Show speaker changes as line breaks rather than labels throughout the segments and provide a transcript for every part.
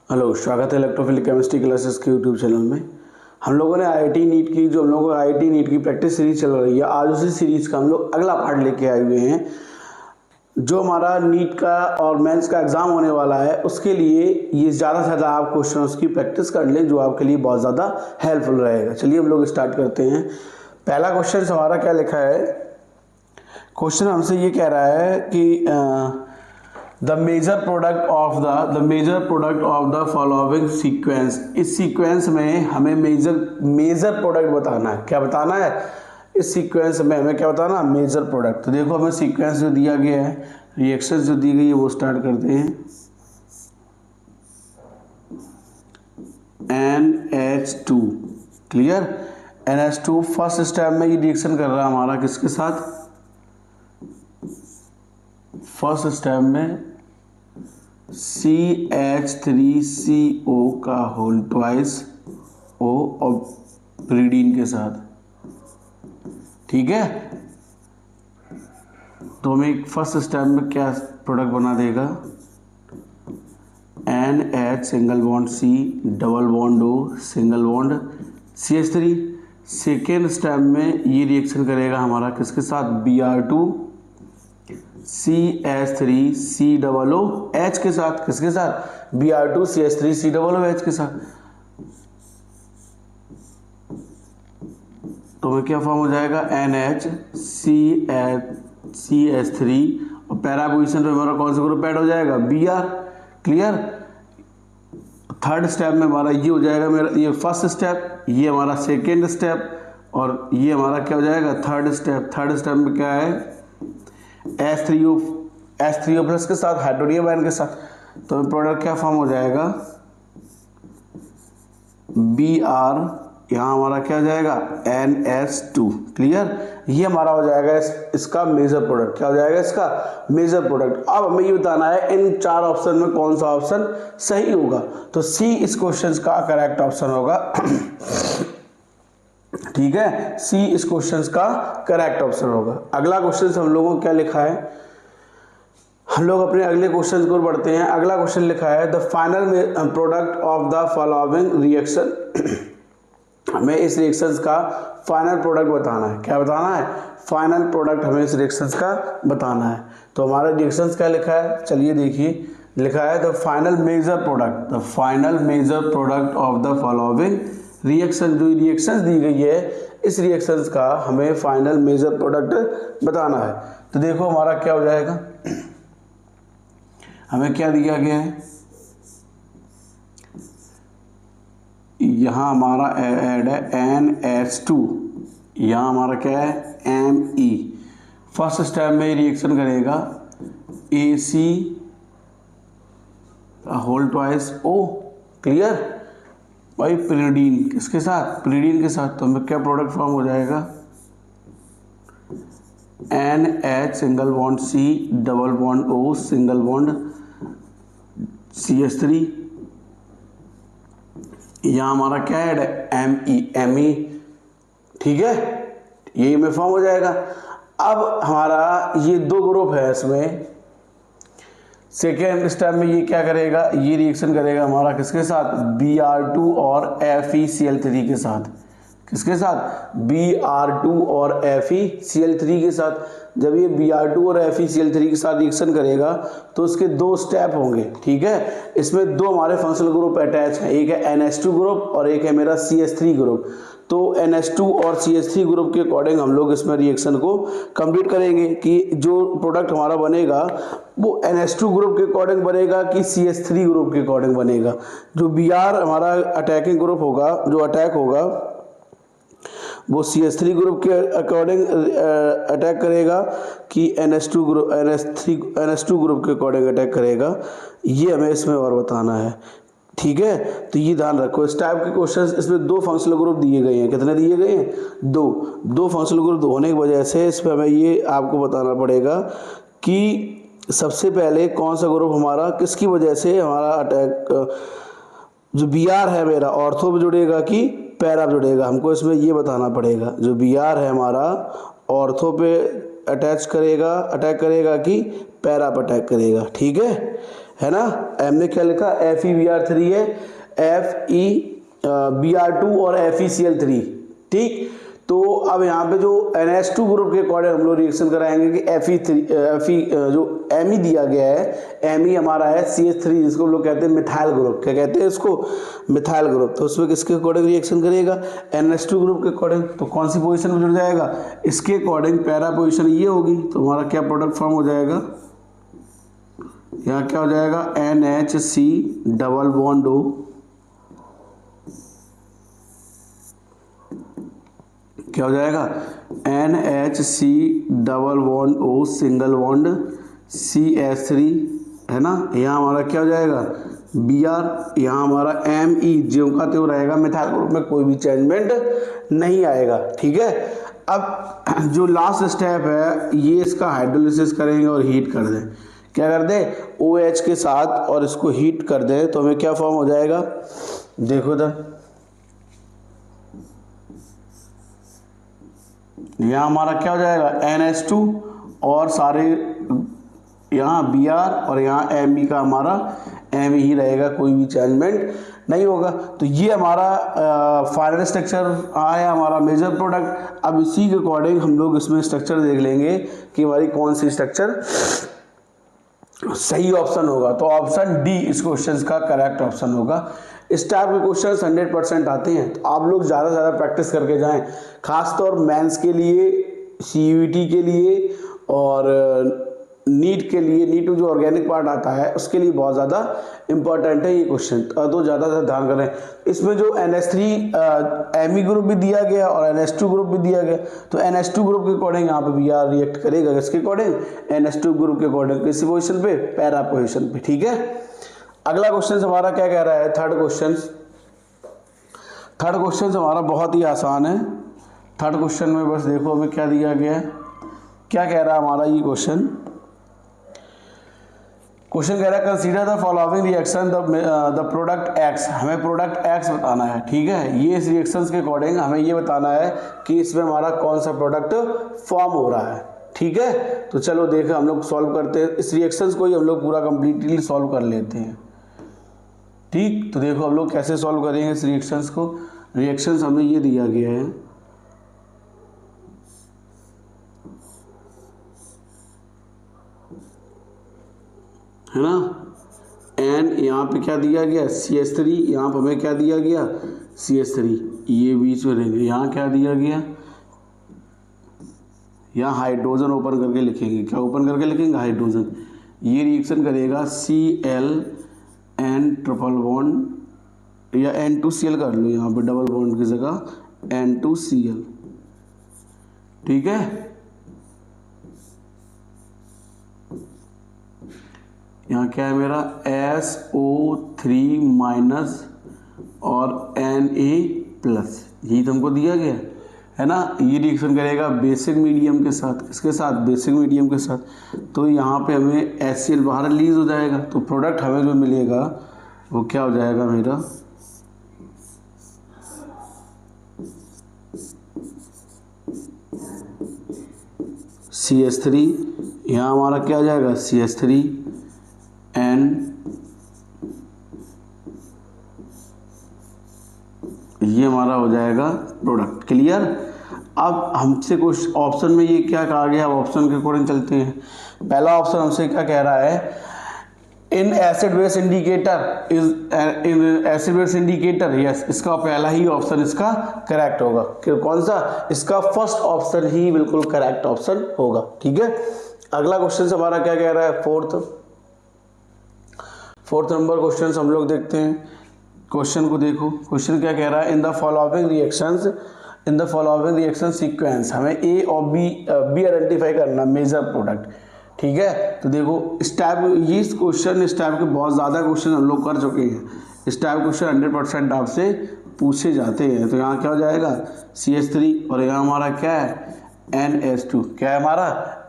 Hello, स्वागत है इलेक्ट्रोफिजिक chemistry classes के यूट्यूब चैनल में। हम लोगों ने आईआईटी नीट की आईआईटी नीट की प्रैक्टिस सीरीज चल रही है, आज उसी सीरीज़ का हम लोग अगला पार्ट लेके आए हुए हैं। जो हमारा नीट का और मेंस का एग्ज़ाम होने वाला है, उसके लिए ये ज़्यादा से ज़्यादा आप क्वेश्चंस की प्रैक्टिस कर लें, जो आपके लिए बहुत ज़्यादा हेल्पफुल रहेगा। चलिए हम लोग स्टार्ट करते हैं। पहला क्वेश्चन हमारा क्या लिखा है। क्वेश्चन हमसे ये कह रहा है कि the major product of the following sequence. इस सीक्वेंस में हमें मेजर प्रोडक्ट बताना है। क्या बताना है? इस सीक्वेंस में हमें क्या बताना? Major product. तो देखो हमें सीक्वेंस जो दिया गया है, रिएक्शन जो दी गई है वो स्टार्ट करते हैं। NH2 clear. NH2 first step में ये रिएक्शन कर रहा है हमारा किसके साथ? फर्स्ट स्टेप में CH3CO का होल ट्वाइस O और प्रीडीन के साथ। ठीक है, तो हमें फर्स्ट स्टेप में क्या प्रोडक्ट बना देगा? NH single bond C double bond O single bond CH3। Second step में ये रिएक्शन करेगा हमारा किसके साथ? Br2 CH3COOH के साथ। किसके साथ? Br2 CH3COOH के साथ। तो हमें क्या फॉर्म हो जाएगा? NHCH3 और पैरा पोजीशन पे हमारा कौन सा ग्रुप ऐड हो जाएगा? Br। क्लियर। थर्ड स्टेप में हमारा ये हो जाएगा, मेरा ये फर्स्ट स्टेप, ये हमारा सेकेंड स्टेप और ये हमारा क्या हो जाएगा? Third step. थर्ड स्टेप में क्या है? H3O प्लस के साथ हाइड्रोनियम आयन के साथ। तो प्रोडक्ट क्या फॉर्म हो जाएगा? Br। यहाँ हमारा क्या हो जाएगा? NH2। क्लियर। ये हमारा हो जाएगा इसका मेजर प्रोडक्ट। क्या हो जाएगा इसका? Major product. अब हमें ये बताना है इन चार ऑप्शन में कौन सा ऑप्शन सही होगा। तो सी इस क्वेश्चन का करेक्ट ऑप्शन होगा। ठीक है, सी इस क्वेश्चन का करेक्ट ऑप्शन होगा। अगला क्वेश्चन हम लोगों को क्या लिखा है? हम लोग अपने अगले क्वेश्चन को बढ़ते हैं। अगला क्वेश्चन लिखा है the final product of the following reaction. हमें इस रिएक्शन का फाइनल प्रोडक्ट बताना है। क्या बताना है? फाइनल प्रोडक्ट हमें इस रिएक्शन का बताना है। तो हमारा रिएक्शन क्या लिखा है? चलिए देखिए, लिखा है the final major product of the following reaction. जो रिएक्शंस दी गई है, इस रिएक्शंस का हमें फाइनल मेजर प्रोडक्ट बताना है। तो देखो हमारा क्या हो जाएगा, हमें क्या दिया गया है? यहाँ हमारा ऐड है NH2, यहाँ हमारा क्या है? Me। फर्स्ट स्टेप में रिएक्शन करेगा AC whole twice O। Clear भाई। प्रीडीन किसके साथ? प्रीडीन के साथ। तो हमें क्या प्रोडक्ट फॉर्म हो जाएगा? NH single bond C double bond O single bond CH3। यहाँ हमारा क्या ऐड है? Me। ठीक है, यही में फॉर्म हो जाएगा। अब हमारा ये दो ग्रुप है, इसमें सेकेंड स्टेप में ये क्या करेगा? ये रिएक्शन करेगा हमारा किसके साथ? Br2 और FeCl3 के साथ। किसके साथ? Br2 और FeCl3 के साथ। जब ये Br2 और FeCl3 के साथ रिएक्शन करेगा तो उसके दो स्टेप होंगे। ठीक है, इसमें दो हमारे फंक्शनल ग्रुप अटैच हैं, एक है NH2 ग्रुप और एक है मेरा CH3 ग्रुप। तो NH2 और CH3 ग्रुप के अकॉर्डिंग हम लोग इसमें रिएक्शन को कंप्लीट करेंगे कि जो प्रोडक्ट हमारा बनेगा वो NH2 ग्रुप के अकॉर्डिंग बनेगा कि CH3 ग्रुप के अकॉर्डिंग बनेगा। जो Br हमारा अटैकिंग ग्रुप होगा, जो अटैक होगा वो CH3 ग्रुप के अकॉर्डिंग अटैक करेगा कि NH2 ग्रुप के अकॉर्डिंग अटैक करेगा। ये हमें इसमें और बताना है। ठीक है, तो ये ध्यान रखो। इस टाइप के क्वेश्चंस, इसमें दो फंक्शनल ग्रुप दिए गए हैं। कितने दिए गए हैं? दो फंक्शनल ग्रुप होने की वजह से इस पर हमें ये आपको बताना पड़ेगा कि सबसे पहले कौन सा ग्रुप हमारा किसकी वजह से हमारा अटैक, जो Br है मेरा ऑर्थो पे जुड़ेगा कि पैरा पे जुड़ेगा, हमको इसमें ये बताना पड़ेगा। जो Br है हमारा ऑर्थो पे अटैक करेगा कि पैरा पे अटैक करेगा। ठीक है, है ना। हमने क्या लिखा, FeBr3 है, FeBr2 और FeCl3, ठीक। तो अब यहाँ पे जो NH2 ग्रुप के अकॉर्डिंग हम लोग रिएक्शन कराएंगे कि Fe जो Me दिया गया है, Me हमारा है CH3, जिसको हम लोग कहते हैं मिथाइल ग्रुप। क्या कहते हैं इसको, मिथाइल ग्रुप। तो उसमें किसके अकॉर्डिंग रिएक्शन करेगा, NH2 ग्रुप के अकॉर्डिंग। तो कौन सी पोजीशन में जुड़ जाएगा, इसके अकॉर्डिंग पैरा पोजीशन ये होगी। तो हमारा क्या प्रोडक्ट फॉर्म हो जाएगा, यहाँ क्या हो जाएगा, NHC डबल बॉन्ड O, क्या हो जाएगा, NHC double bond O single bond CH3, है ना। यहाँ हमारा क्या हो जाएगा, Br, यहाँ हमारा Me ज्यों का त्यों रहेगा, मिथाइल ग्रुप में कोई भी चेंजमेंट नहीं आएगा, ठीक है। अब जो लास्ट स्टेप है, ये इसका हाइड्रोलिसिस करेंगे और हीट कर दें। क्या कर दें, OH के साथ और इसको हीट कर दें, तो हमें क्या फॉर्म हो जाएगा, देखो इधर, यहाँ हमारा क्या हो जाएगा, NH2 और सारे यहाँ Br और यहाँ Me का हमारा Me ही रहेगा, कोई भी चेंजमेंट नहीं होगा। तो ये हमारा फाइनल स्ट्रक्चर आया, हमारा मेजर प्रोडक्ट। अब इसी के अकॉर्डिंग हम लोग इसमें स्ट्रक्चर देख लेंगे कि हमारी कौन सी स्ट्रक्चर सही ऑप्शन होगा। तो ऑप्शन डी इस क्वेश्चन का करेक्ट ऑप्शन होगा। इस टाइप के क्वेश्चन 100% आते हैं, तो आप लोग ज़्यादा से ज़्यादा प्रैक्टिस करके जाएं, खासतौर मेंस के लिए, CUET के लिए और नीट के लिए। नीट में जो ऑर्गेनिक पार्ट आता है उसके लिए बहुत ज़्यादा इंपॉर्टेंट है ये क्वेश्चन, तो ज़्यादा से ध्यान करें। इसमें जो NH3 Me ग्रुप भी दिया गया और NH2 ग्रुप भी दिया गया, तो NH2 ग्रुप के अकॉर्डिंग यहाँ पे Br रिएक्ट करेगा, किसके अकॉर्डिंग, NH2 ग्रुप के अकॉर्डिंग, किसी पोजिशन पे, पैरा पोजिशन पे, ठीक है। अगला क्वेश्चन हमारा क्या कह रहा है, थर्ड क्वेश्चन हमारा बहुत ही आसान है। थर्ड क्वेश्चन में बस देखो हमें क्या दिया गया है, क्या कह रहा है हमारा ये क्वेश्चन कह रहा है consider the following reaction the product X। हमें प्रोडक्ट X बताना है, ठीक है। ये इस रिएक्शंस के अकॉर्डिंग हमें ये बताना है कि इसमें हमारा कौन सा प्रोडक्ट फॉर्म हो रहा है, ठीक है। तो चलो देखें, हम लोग सॉल्व करते हैं इस रिएक्शंस को ही, हम लोग पूरा कंप्लीटली सॉल्व कर लेते हैं, ठीक। तो देखो हम लोग कैसे सॉल्व करेंगे इस रिएक्शंस को। रिएक्शंस हमें ये दिया गया है ना। एन यहाँ पे क्या दिया गया, CH3, यहाँ पे हमें क्या दिया गया, CH3, ये बीच में रहेंगे। यहाँ क्या दिया गया, यहाँ हाइड्रोजन ओपन करके लिखेंगे। क्या ओपन करके लिखेंगे, हाइड्रोजन। ये रिएक्शन करेगा Cl N ट्रिपल बॉन्ड या N2Cl कर लो, यहाँ पे डबल बॉन्ड की जगह N2Cl, ठीक है। यहाँ क्या है मेरा, SO3 माइनस और Na+, यही तुमको दिया गया है ना। ये रिएक्शन करेगा बेसिक मीडियम के साथ, इसके साथ बेसिक मीडियम के साथ। तो यहाँ पे हमें HCl बाहर रिलीज हो जाएगा, तो प्रोडक्ट हमें जो मिलेगा वो क्या हो जाएगा मेरा, CH3, यहाँ हमारा क्या आ जाएगा, CH3 N, ये हमारा हो जाएगा प्रोडक्ट, क्लियर। अब हमसे कुछ ऑप्शन में ये क्या कहा गया, अब ऑप्शन के अकॉर्डिंग चलते हैं। पहला ऑप्शन हमसे क्या कह रहा है, in acid base indicator in acid base indicator, yes, इसका पहला ही ऑप्शन इसका करेक्ट होगा। कौन सा, इसका फर्स्ट ऑप्शन ही बिल्कुल करेक्ट ऑप्शन होगा, ठीक है। अगला क्वेश्चन हमारा क्या कह रहा है, फोर्थ नंबर क्वेश्चन हम लोग देखते हैं। क्वेश्चन को देखो, क्वेश्चन क्या कह रहा है, इन द फॉलोइंग रिएक्शन सीक्वेंस, हमें A और B आइडेंटिफाई करना, मेजर प्रोडक्ट, ठीक है। तो देखो इस टाइप के बहुत ज़्यादा क्वेश्चन हम लोग कर चुके हैं। इस टाइप क्वेश्चन 100% आपसे पूछे जाते हैं। तो यहाँ क्या हो जाएगा, CH3 और यहाँ हमारा क्या है, NH2, क्या है हमारा,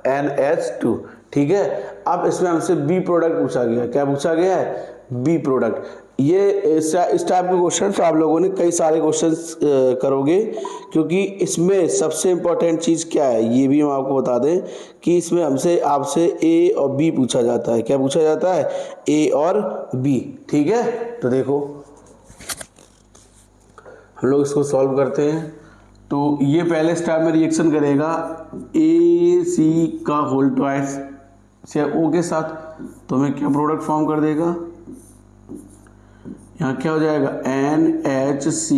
NH2, ठीक है। अब इसमें हमसे B प्रोडक्ट पूछा गया, क्या पूछा गया है, B प्रोडक्ट। ये इस टाइप के क्वेश्चन आप लोगों ने कई सारे क्वेश्चन करोगे, क्योंकि इसमें सबसे इम्पोर्टेंट चीज़ क्या है ये भी हम आपको बता दें कि इसमें हमसे आपसे ए और बी पूछा जाता है। क्या पूछा जाता है? ए और बी। ठीक है, तो देखो हम लोग इसको सॉल्व करते हैं। तो ये पहले स्टेप में रिएक्शन करेगा ए सी का होल ट्वाइस से ओ के साथ, तो हमें क्या प्रोडक्ट फॉर्म कर देगा? यहाँ क्या हो जाएगा? NHC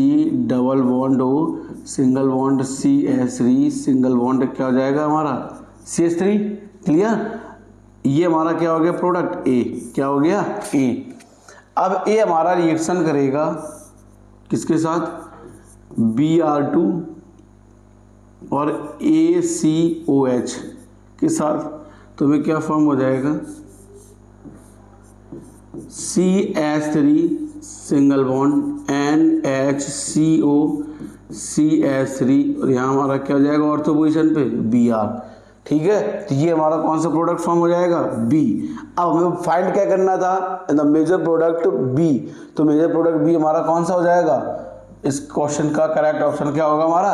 double bond O single bond CH3 single bond क्या हो जाएगा हमारा? CH3। क्लियर? ये हमारा क्या हो गया? Product A। क्या हो गया? A। अब A हमारा रिएक्शन करेगा किसके साथ? Br2 और ACOH के साथ, तो हमें क्या फॉर्म हो जाएगा? CH3 single bond NHCO CH3 और यहाँ हमारा क्या हो जाएगा ऑर्थो पोजीशन पे? Br। ठीक है, तो ये हमारा कौन सा प्रोडक्ट फॉर्म हो जाएगा? B। अब हमें फाइंड क्या करना था? The major product B। तो मेजर प्रोडक्ट B हमारा कौन सा हो जाएगा? इस क्वेश्चन का करेक्ट ऑप्शन क्या होगा हमारा?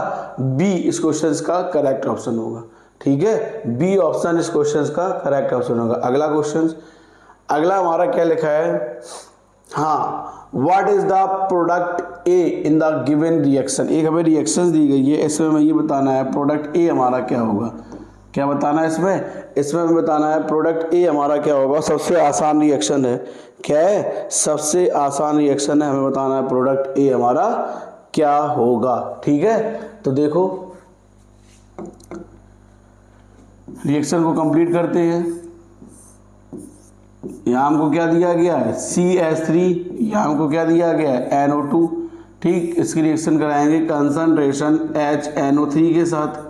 B इस क्वेश्चन का करेक्ट ऑप्शन होगा। ठीक है, B ऑप्शन इस क्वेश्चन का करेक्ट ऑप्शन होगा। अगला क्वेश्चन, अगला हमारा क्या लिखा है? हाँ, what is the product A in the given reaction. एक हमें रिएक्शन दी गई है, इसमें हमें ये बताना है प्रोडक्ट ए हमारा क्या होगा। क्या बताना है इसमें हमें बताना है प्रोडक्ट ए हमारा क्या होगा। सबसे आसान रिएक्शन है। क्या है? सबसे आसान रिएक्शन है, हमें बताना है प्रोडक्ट ए हमारा क्या होगा। ठीक है, तो देखो रिएक्शन को कंप्लीट करते हैं। यहाँ हमको क्या दिया गया है? CH3। यहाँ हमको क्या दिया गया है? NO2। ठीक, इसकी रिएक्शन कराएंगे कंसंट्रेशन HNO3 के साथ,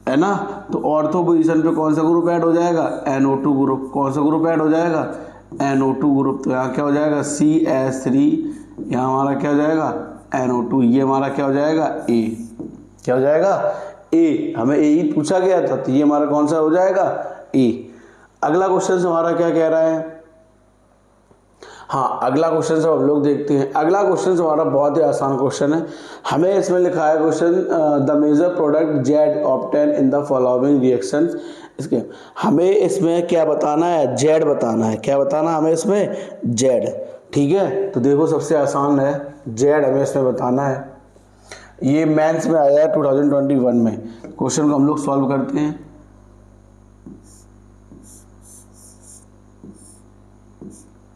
है ना। तो ऑर्थो पोजीशन पे कौन सा ग्रुप ऐड हो जाएगा? NO2 group. कौन सा ग्रुप ऐड हो जाएगा? NO2 group. तो यहाँ क्या हो जाएगा? CH3, यहाँ हमारा क्या हो जाएगा? NO2। ये हमारा क्या हो जाएगा? A। क्या हो जाएगा? A। हमें A ही पूछा गया था, तो ये हमारा कौन सा हो जाएगा? A। अगला क्वेश्चन हमारा क्या कह रहा है? हाँ, अगला क्वेश्चन हम लोग देखते हैं। अगला क्वेश्चन हमारा बहुत ही आसान क्वेश्चन है। हमें इसमें लिखा है question the major product Z obtain in the following reactions. इसके हमें इसमें क्या बताना है? Z बताना है। क्या बताना हमें इसमें? Z। ठीक है, तो देखो सबसे आसान है, Z हमें इसमें बताना है। ये मेंस में आया है 2021 में। क्वेश्चन को हम लोग सॉल्व करते हैं।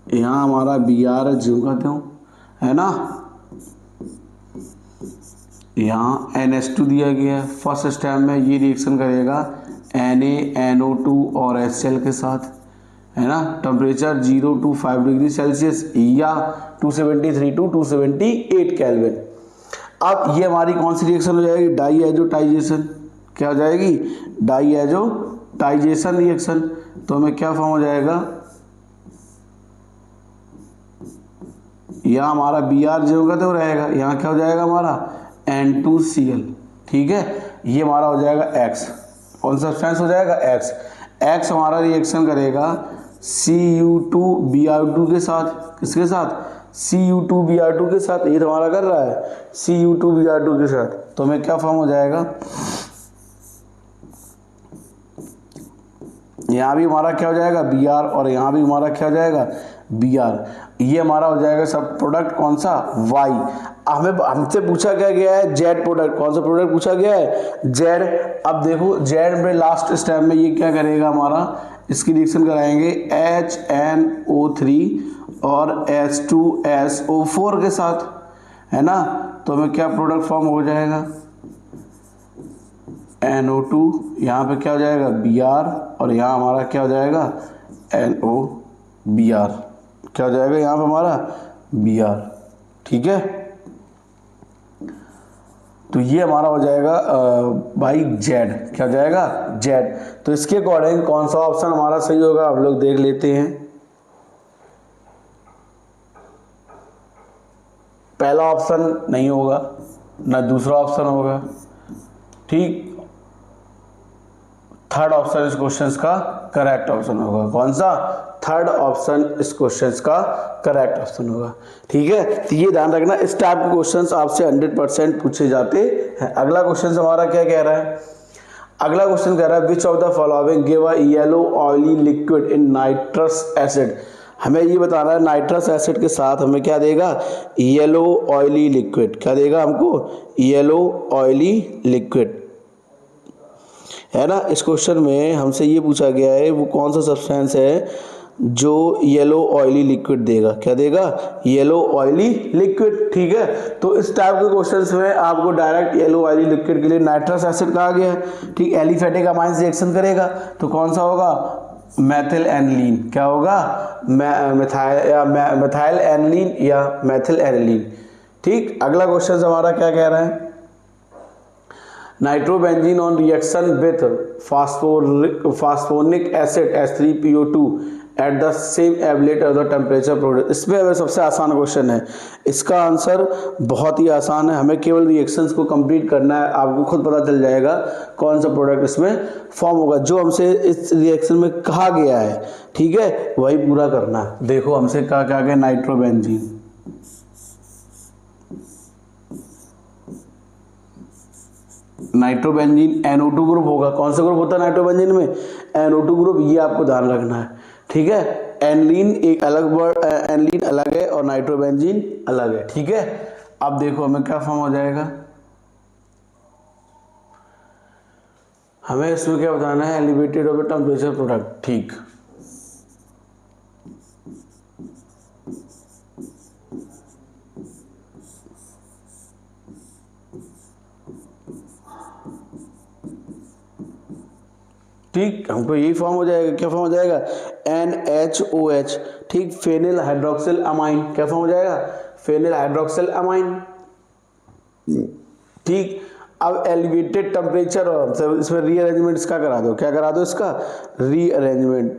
यहाँ हमारा Br जो कहते हो, है ना। यहाँ NH2 दिया गया है। फर्स्ट स्टेप में ये रिएक्शन करेगा NaNO2 और HCl के साथ, है ना। टेम्परेचर 0 to 5 डिग्री सेल्सियस या 273 to 278 केल्विन। अब ये हमारी कौन सी रिएक्शन हो जाएगी? डाईएजोटाइजेशन। क्या हो जाएगी? डाईएजोटाइजेशन रिएक्शन। तो हमें क्या फॉर्म हो जाएगा? यहाँ हमारा Br जो का तो रहेगा, यहाँ क्या हो जाएगा हमारा? N2Cl। ठीक है, ये हमारा हो जाएगा X। कौन सा सब्सटेंस हो जाएगा? X। X हमारा रिएक्शन करेगा Cu2Br2 के साथ। किसके साथ? Cu2Br2 के साथ। ये हमारा कर रहा है Cu2Br2 के साथ। तो हमें क्या फॉर्म हो जाएगा? यहाँ भी हमारा क्या हो जाएगा? Br और यहाँ भी हमारा क्या हो जाएगा? Br। ये हमारा हो जाएगा सब प्रोडक्ट कौन सा? Y। हमें हमसे पूछा क्या गया है? Z product. कौन सा प्रोडक्ट पूछा गया है? Z। अब देखो Z में लास्ट स्टेप में ये क्या करेगा हमारा? इसकी रिएक्शन कराएंगे HNO3 और H2SO4 के साथ, है ना। तो हमें क्या प्रोडक्ट फॉर्म हो जाएगा? NO2, यहाँ पे क्या हो जाएगा? Br और यहाँ हमारा क्या हो जाएगा? NOBr। क्या हो जाएगा यहाँ पे हमारा? Br। ठीक है, तो ये हमारा हो जाएगा भाई Z। क्या हो जाएगा? Z। तो इसके अकॉर्डिंग कौन सा ऑप्शन हमारा सही होगा हम लोग देख लेते हैं। पहला ऑप्शन नहीं होगा, ना दूसरा ऑप्शन होगा। ठीक, थर्ड ऑप्शन इस क्वेश्चन का करेक्ट ऑप्शन होगा। कौन सा? थर्ड ऑप्शन इस क्वेश्चन का करेक्ट ऑप्शन होगा। ठीक है, तो ये ध्यान रखना, इस टाइप के क्वेश्चंस आपसे 100% पूछे जाते हैं। अगला क्वेश्चन हमारा क्या कह रहा है, अगला क्वेश्चन कह रहा है which of the following give a yellow oily liquid in nitrous acid. हमें ये बताना है नाइट्रस एसिड के साथ हमें क्या देगा, येलो ऑयली लिक्विड। क्या देगा हमको, येलो ऑयली लिक्विड, है ना। इस क्वेश्चन में हमसे ये पूछा गया है वो कौन सा सब्सटेंस है जो येलो ऑयली लिक्विड देगा। क्या देगा, येलो ऑयली लिक्विड। ठीक है, तो इस टाइप के क्वेश्चंस में आपको डायरेक्ट येलो ऑयली लिक्विड के लिए नाइट्रस एसिड कहा गया है। ठीक, एलिफेटिक अमाइन रिएक्शन करेगा तो कौन सा होगा, मेथिल एनिलीन। क्या होगा, मेथाइल एनिलीन या मेथिल एनिलीन। ठीक, अगला क्वेश्चन हमारा क्या कह रहा है, nitrobenzene on reaction with phosphonic acid H3PO2 at the same ability of the temperature produce. इसमें हमें सबसे आसान क्वेश्चन है, इसका आंसर बहुत ही आसान है, हमें केवल रिएक्शंस को कंप्लीट करना है, आपको खुद पता चल जाएगा कौन सा प्रोडक्ट इसमें फॉर्म होगा जो हमसे इस रिएक्शन में कहा गया है। ठीक है, वही पूरा करना है। देखो हमसे कहा क्या गया, नाइट्रोबेंजीन, नाइट्रोबेंजीन NO2 ग्रुप होगा। कौन सा ग्रुप होता है नाइट्रोबेंजीन में, NO2 ग्रुप, ये आपको ध्यान रखना है। ठीक है, एनिलीन एक अलग वर्ड, एनिलीन अलग है और नाइट्रोबेंजीन अलग है। ठीक है, अब देखो हमें क्या फॉर्म हो जाएगा, हमें इसमें क्या बताना है, एलिवेटेड ऑफ टेम्परेचर प्रोडक्ट। ठीक, ठीक, हमको यही फॉर्म हो जाएगा। क्या फॉर्म हो जाएगा, NHOH। ठीक, फेनिल हाइड्रोक्सिल अमाइन। क्या फॉर्म हो जाएगा, फेनिल हाइड्रोक्सिल अमाइन। ठीक, अब एलिवेटेड टेम्परेचर, इसमें रीअरेंजमेंट इसका करा दो। क्या करा दो, इसका रीअरेंजमेंट।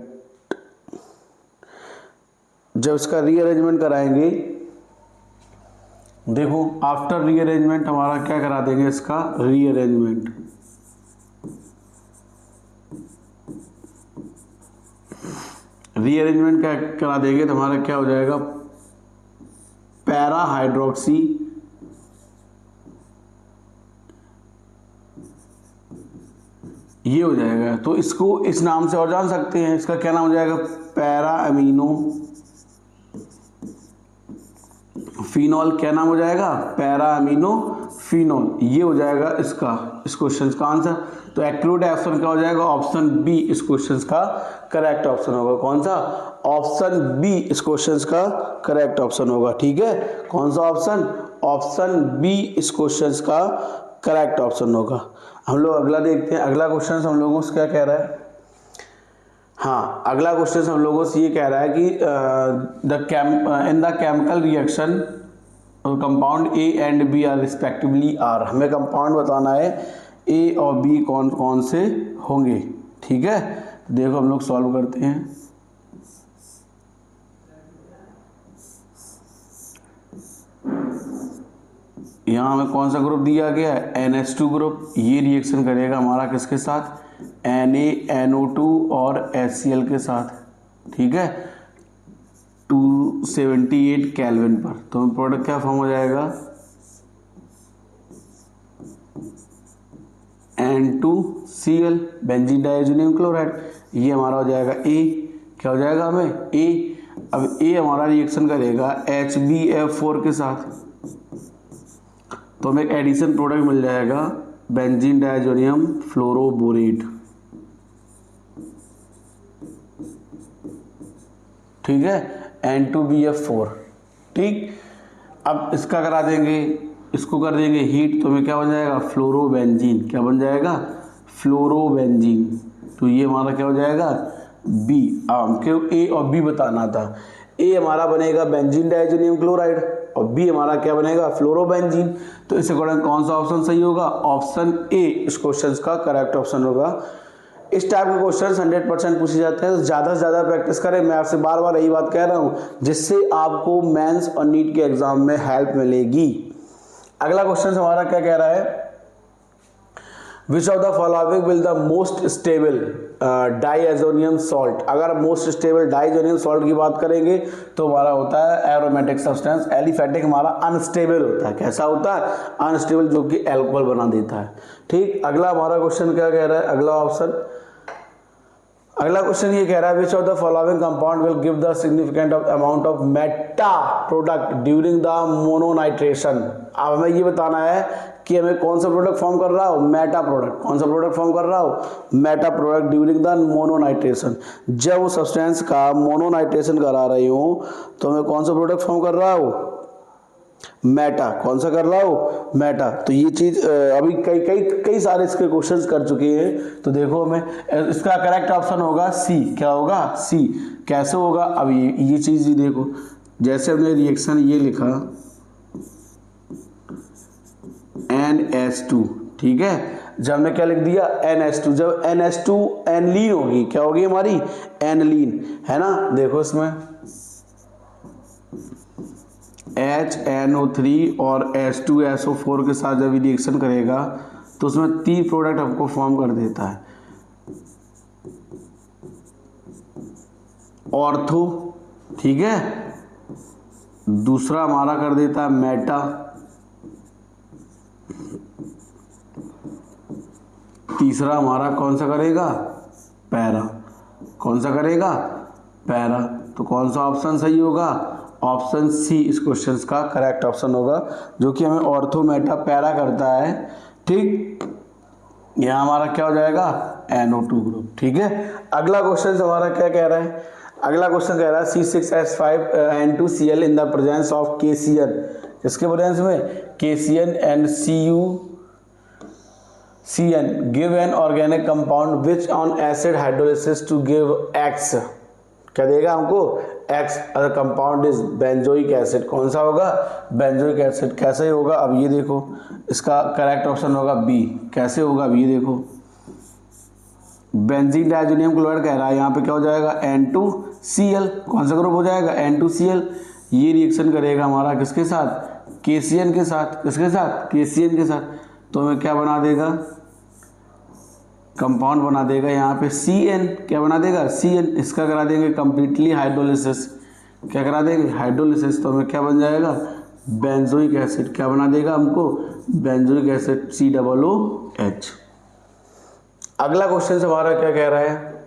जब इसका रीअरेंजमेंट कराएंगे, देखो आफ्टर रीअरेंजमेंट हमारा क्या करा देंगे, इसका रीअरेंजमेंट। रीअरेंजमेंट क्या करा देंगे तो हमारा क्या हो जाएगा, पैरा हाइड्रोक्सी ये हो जाएगा। तो इसको इस नाम से और जान सकते हैं, इसका क्या नाम हो जाएगा, पैरा अमीनो फिनॉल। क्या नाम हो जाएगा, पैरा अमीनो फिनॉल, ये हो जाएगा इसका, इस क्वेश्चन का आंसर। तो एक्लूड ऑप्शन क्या हो जाएगा, ऑप्शन बी इस क्वेश्चन का करेक्ट ऑप्शन होगा। कौन सा, ऑप्शन बी इस क्वेश्चन का करेक्ट ऑप्शन होगा। ठीक है, कौन सा ऑप्शन, ऑप्शन बी इस क्वेश्चन का करेक्ट ऑप्शन होगा। हम लोग अगला देखते हैं, अगला क्वेश्चन हम लोगों से क्या कह रहा है, हाँ अगला क्वेश्चन हम लोगों से ये कह रहा है कि in the chemical reaction compound A and B are respectively are. हमें कंपाउंड बताना है ए और बी कौन कौन से होंगे। ठीक है, देखो हम लोग सॉल्व करते हैं। यहाँ हमें कौन सा ग्रुप दिया गया है, NH2 ग्रुप। ये रिएक्शन करेगा हमारा किसके साथ, NaNO2 और HCl के साथ। ठीक है, 278 केल्विन पर। तो प्रोडक्ट क्या फॉर्म हो जाएगा, N2Cl बेंजीन डाइज़ोनियम क्लोराइड। ये हमारा हो जाएगा A। क्या हो जाएगा हमें, A। अब A हमारा रिएक्शन करेगा HbF4 के साथ, तो हमें एक एडिशन प्रोडक्ट मिल जाएगा बेंजीन डाइज़ोनियम फ्लोरोबोरेट। ठीक है, N2BF4। ठीक, अब इसका करा देंगे, इसको कर देंगे हीट, तो हमें क्या बन जाएगा, फ्लोरोबेंजीन। क्या बन जाएगा, फ्लोरोबेंजीन। तो ये हमारा क्या हो जाएगा, बी। क्यों ए और बी बताना था। ए हमारा बनेगा बेंजीन डाइज़ोनियम क्लोराइड और बी हमारा क्या बनेगा, फ्लोरोबेंजीन। तो इस अकॉर्डिंग कौन सा ऑप्शन सही होगा, ऑप्शन ए इस क्वेश्चन का करेक्ट ऑप्शन होगा। इस टाइप के क्वेश्चन 100% पूछे जाते हैं, तो ज़्यादा से ज़्यादा प्रैक्टिस करें। मैं आपसे बार बार यही बात कह रहा हूँ, जिससे आपको मेंस और नीट के एग्जाम में हेल्प मिलेगी। अगला क्वेश्चन हमारा क्या कह रहा है, which of the following will the most stable diazonium salt. अगर मोस्ट स्टेबल डाइएजोनियम सॉल्ट की बात करेंगे तो हमारा होता है एरोमेटिक सब्सटेंस। एलिफेटिक हमारा अनस्टेबल होता है। कैसा होता है? अनस्टेबल, जो कि एल्कोहल बना देता है। ठीक, अगला हमारा क्वेश्चन क्या कह रहा है? अगला क्वेश्चन ये कह रहा है which of the following compound will give the significant amount of meta product during the mononitration. अब हमें ये बताना है कि हमें कौन सा प्रोडक्ट फॉर्म कर रहा हो? Meta product. कौन सा प्रोडक्ट फॉर्म कर रहा हो? Meta product during the mononitration. जब वो सब्सटेंस का मोनोनाइट्रेशन करा रही हूँ तो हमें कौन सा प्रोडक्ट फॉर्म कर रहा हो? मेटा। कौन सा कर रहा हो? मेटा। तो ये चीज अभी कई सारे इसके क्वेश्चंस कर चुके हैं। तो देखो हमें इसका करेक्ट ऑप्शन होगा सी। क्या होगा? सी। कैसे होगा? अब ये चीज ही देखो, जैसे हमने रिएक्शन ये लिखा NH2, ठीक है, जब हमने क्या लिख दिया? NH2। जब NH2 एनलीन होगी, क्या होगी हमारी? एनलीन, है ना। देखो इसमें HNO3 और H2SO4 के साथ जब रिएक्शन करेगा तो उसमें 3 प्रोडक्ट हमको फॉर्म कर देता है। ऑर्थो, ठीक है, दूसरा हमारा कर देता है मेटा, तीसरा हमारा कौन सा करेगा? पैरा। कौन सा करेगा? पैरा। तो कौन सा ऑप्शन सही होगा? ऑप्शन सी इस क्वेश्चन का करेक्ट ऑप्शन होगा, जो कि हमें ऑर्थो मेटा पैरा करता है। ठीक, यहाँ हमारा क्या हो जाएगा? NO2 group. ठीक है, अगला क्वेश्चन हमारा क्या कह रहा है? अगला क्वेश्चन कह रहा है C6H5N2Cl in the presence of KCN। किसके प्रेजेंस में? KCN and CuCN give an organic compound which on acid hydrolysis to give X। क्या देगा हमको? X। अगर कंपाउंड इज बेंजोइक एसिड। कौन सा होगा? Benzoic acid. कैसे होगा? अब ये देखो, इसका करेक्ट ऑप्शन होगा बी। कैसे होगा? अब ये देखो, बेंजीन डाइजोनियम क्लोराइड कह रहा है, यहाँ पे क्या हो जाएगा? N2Cl। कौन सा ग्रुप हो जाएगा? N2Cl। ये रिएक्शन करेगा हमारा किसके साथ? KCN के साथ। किसके साथ? KCN के साथ। तो हमें क्या बना देगा? कंपाउंड बना देगा यहाँ पे CN। क्या बना देगा? CN। इसका करा देंगे कंप्लीटली हाइड्रोलिसिस। क्या करा देंगे? हाइड्रोलिसिस। तो हमें क्या बन जाएगा? Benzoic acid. क्या बना देगा हमको? Benzoic acid COOH। अगला क्वेश्चन हमारा क्या कह रहा है?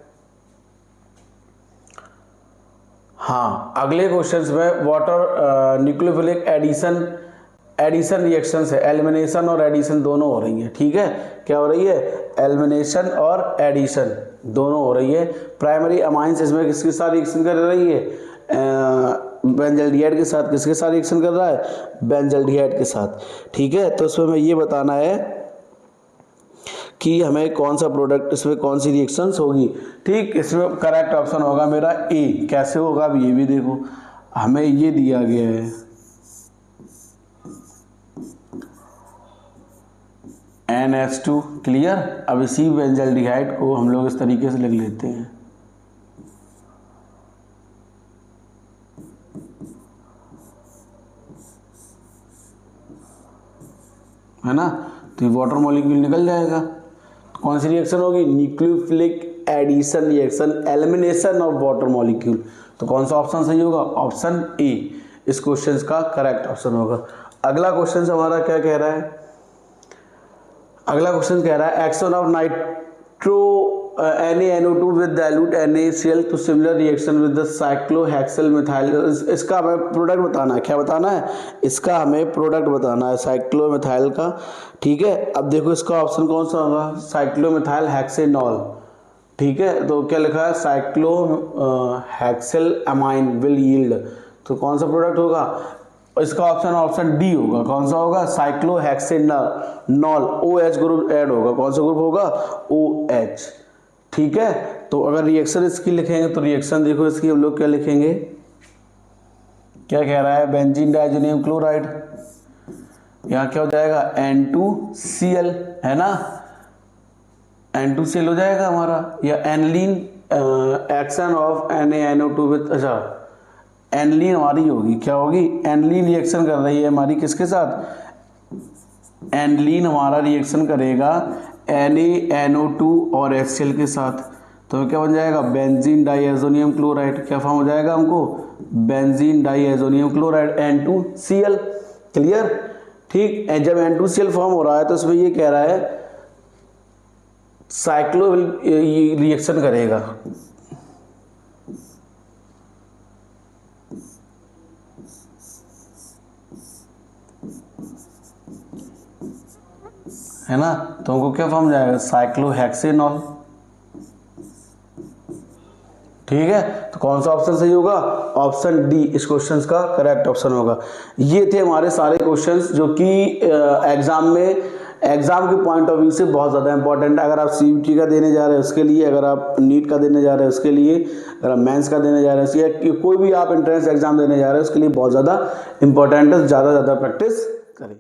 हाँ, अगले क्वेश्चन में वाटर न्यूक्लियोफिलिक एडिशन रिएक्शंस है। एलिमिनेशन और एडिशन दोनों हो रही है। ठीक है, क्या हो रही है? एलिमिनेशन और एडिशन दोनों हो रही है। प्राइमरी अमाइंस इसमें किसके साथ रिएक्शन कर रही है? बेंजल्डिहाइड के साथ। किसके साथ रिएक्शन कर रहा है? बेंजल्डिहाइड के साथ। ठीक है, तो इसमें हमें ये बताना है कि हमें कौन सा प्रोडक्ट, इसमें कौन सी रिएक्शंस होगी। ठीक, इसमें करेक्ट ऑप्शन होगा मेरा ए। कैसे होगा? अब ये भी देखो, हमें ये दिया गया है NH2। क्लियर। अब इसी बेंजल्डिहाइड को हम लोग इस तरीके से लिख लेते हैं, है ना। तो ये वाटर मॉलिक्यूल निकल जाएगा। कौन सी रिएक्शन होगी? Nucleophilic addition reaction, elimination of water molecule. तो कौन सा ऑप्शन सही होगा? ऑप्शन ए इस क्वेश्चन का करेक्ट ऑप्शन होगा। अगला क्वेश्चन हमारा क्या कह रहा है? अगला क्वेश्चन कह रहा है action of nitro NaNO2 with dilute NaCl to similar reaction with the cyclohexyl methyl. इसका हमें प्रोडक्ट बताना है। क्या बताना है? इसका हमें प्रोडक्ट बताना है साइक्लोमिथाइल का। ठीक है, अब देखो इसका ऑप्शन कौन सा होगा? साइक्लोमिथाइल हेक्सेनॉल। ठीक है, तो क्या लिखा है? Cyclohexyl amine will yield. तो कौन सा प्रोडक्ट होगा? इसका ऑप्शन डी होगा। कौन सा होगा? साइक्लोहेक्सेनॉल। OH ग्रुप ऐड होगा। कौन सा ग्रुप होगा? OH। ठीक है, तो अगर रिएक्शन इसकी लिखेंगे तो रिएक्शन देखो इसकी हम लोग क्या लिखेंगे? क्या कह रहा है? Benzene diazonium chloride. यहाँ क्या हो जाएगा? N2Cl, है ना। N2Cl हो जाएगा हमारा। या एनलीन एक्शन ऑफ NaNO2 विद, अच्छा एनलीन हमारी होगी। क्या होगी? एनलीन रिएक्शन कर रही है हमारी किसके साथ? एनलीन हमारा रिएक्शन करेगा NaNO2 और HCl के साथ, तो क्या बन जाएगा, बेंजीन डाईएजोनियम क्लोराइड। क्या फॉर्म हो जाएगा हमको, benzene diazonium chloride N2Cl। Clear, ठीक। जब N2Cl फॉर्म हो रहा है तो इसमें ये कह रहा है साइक्लो रिएक्शन करेगा, है ना। तो हमको क्या फॉर्म जाएगा, साइक्लोहेक्सेनॉल। ठीक है, तो कौन सा ऑप्शन सही होगा, ऑप्शन डी इस क्वेश्चन का करेक्ट ऑप्शन होगा। ये थे हमारे सारे क्वेश्चंस जो कि एग्जाम के पॉइंट ऑफ व्यू से बहुत ज़्यादा इंपॉर्टेंट है। अगर आप CUT का देने जा रहे हैं उसके लिए, अगर आप नीट का देने जा रहे हैं उसके लिए, अगर आप मेंस का देने जा रहे हैं, कोई भी आप एंट्रेंस एग्जाम देने जा रहे हैं उसके लिए बहुत ज़्यादा इंपॉर्टेंट है। ज़्यादा प्रैक्टिस